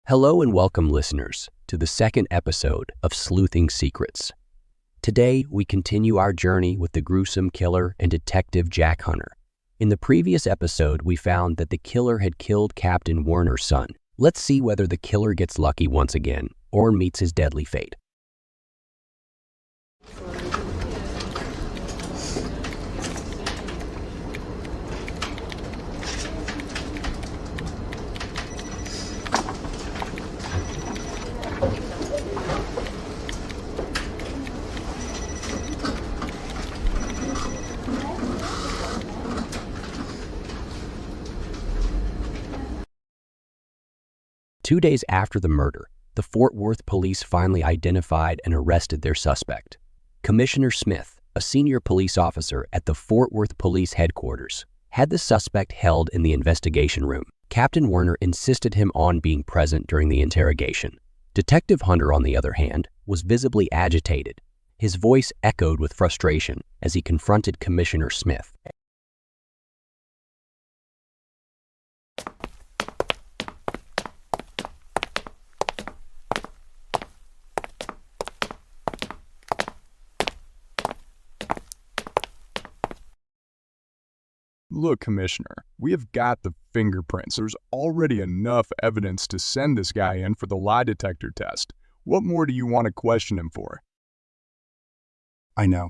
Hello and welcome, listeners, to the second episode of Sleuthing Secrets. Today, we continue our journey with the gruesome killer and detective Jack Hunter. In the previous episode, we found that the killer had killed Captain Warner's son. Let's see whether the killer gets lucky once again or meets his deadly fate. Two days after the murder, the Fort Worth police finally identified and arrested their suspect. Commissioner Smith, a senior police officer at the Fort Worth Police Headquarters, had the suspect held in the investigation room. Captain Warner insisted him on being present during the interrogation. Detective Hunter, on the other hand, was visibly agitated. His voice echoed with frustration as he confronted Commissioner Smith. Look, Commissioner, we have got the fingerprints. There's already enough evidence to send this guy in for the lie detector test. What more do you want to question him for? I know.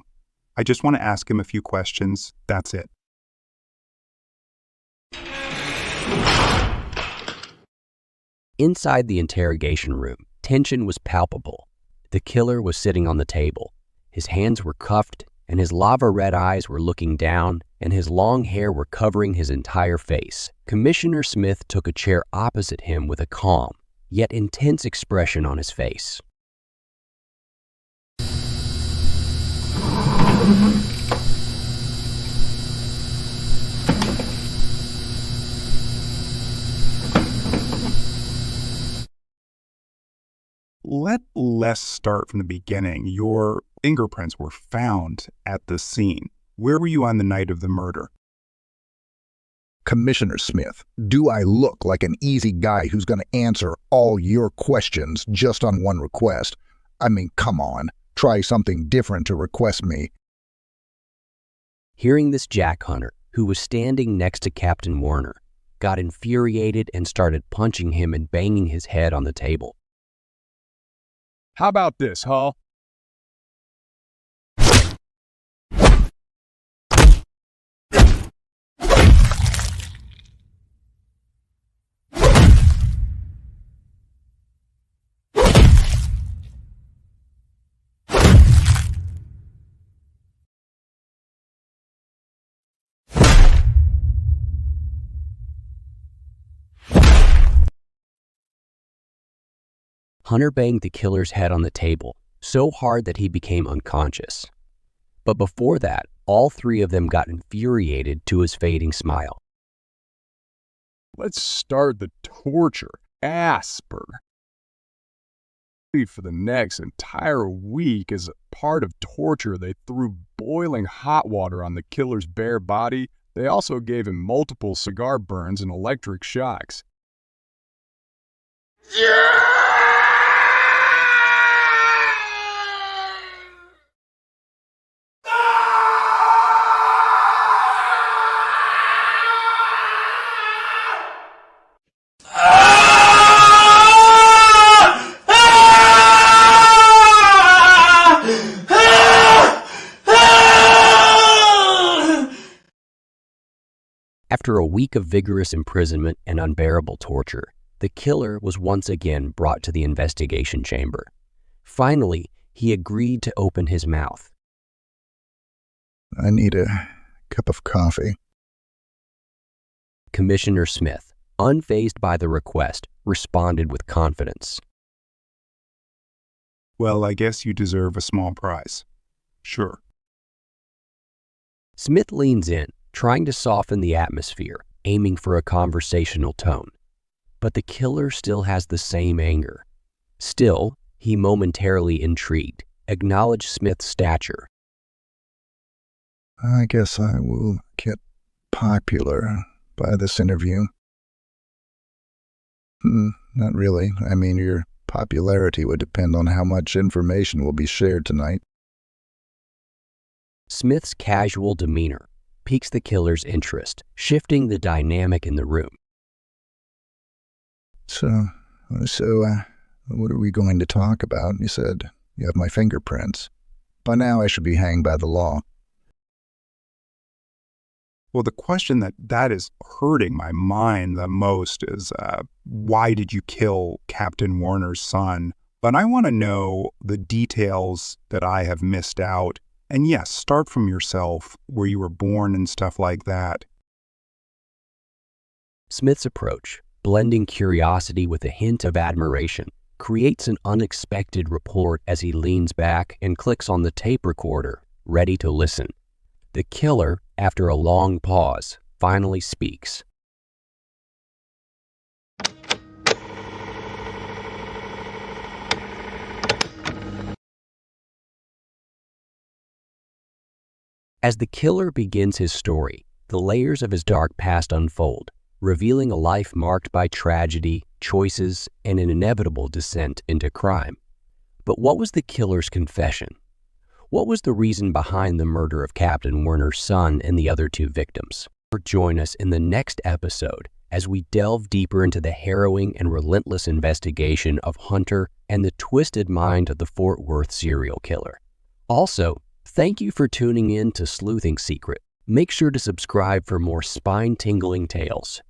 I just want to ask him a few questions. That's it. Inside the interrogation room, tension was palpable. The killer was sitting on the table. His hands were cuffed, and his lava-red eyes were looking down, and his long hair were covering his entire face. Commissioner Smith took a chair opposite him with a calm, yet intense expression on his face. Let's start from the beginning. Your fingerprints were found at the scene. Where were you on the night of the murder? Commissioner Smith, do I look like an easy guy who's going to answer all your questions just on one request? I mean, come on, try something different to request me. Hearing this, Jack Hunter, who was standing next to Captain Warner, got infuriated and started punching him and banging his head on the table. How about this, huh? Hunter banged the killer's head on the table so hard that he became unconscious. But before that, all three of them got infuriated to his fading smile. Let's start the torture. Asper. For the next entire week, as a part of torture, they threw boiling hot water on the killer's bare body. They also gave him multiple cigar burns and electric shocks. After a week of vigorous imprisonment and unbearable torture, the killer was once again brought to the investigation chamber. Finally, he agreed to open his mouth. I need a cup of coffee. Commissioner Smith, unfazed by the request, responded with confidence. Well, I guess you deserve a small prize. Sure. Smith leans in, trying to soften the atmosphere, aiming for a conversational tone. But the killer still has the same anger. Still, he momentarily intrigued, acknowledged Smith's stature. I guess I will get popular by this interview. Not really. I mean, your popularity would depend on how much information will be shared tonight. Smith's casual demeanor piques the killer's interest, shifting the dynamic in the room. So, what are we going to talk about? You said you have my fingerprints. By now I should be hanged by the law. Well, the question that is hurting my mind the most is, why did you kill Captain Warner's son? But I want to know the details that I have missed out. And yes, start from yourself, where you were born and stuff like that. Smith's approach, blending curiosity with a hint of admiration, creates an unexpected rapport as he leans back and clicks on the tape recorder, ready to listen. The killer, after a long pause, finally speaks. As the killer begins his story, the layers of his dark past unfold, revealing a life marked by tragedy, choices, and an inevitable descent into crime. But what was the killer's confession? What was the reason behind the murder of Captain Warner's son and the other two victims? Join us in the next episode as we delve deeper into the harrowing and relentless investigation of Hunter and the twisted mind of the Fort Worth serial killer. Also, thank you for tuning in to Sleuthing Secret. Make sure to subscribe for more spine-tingling tales.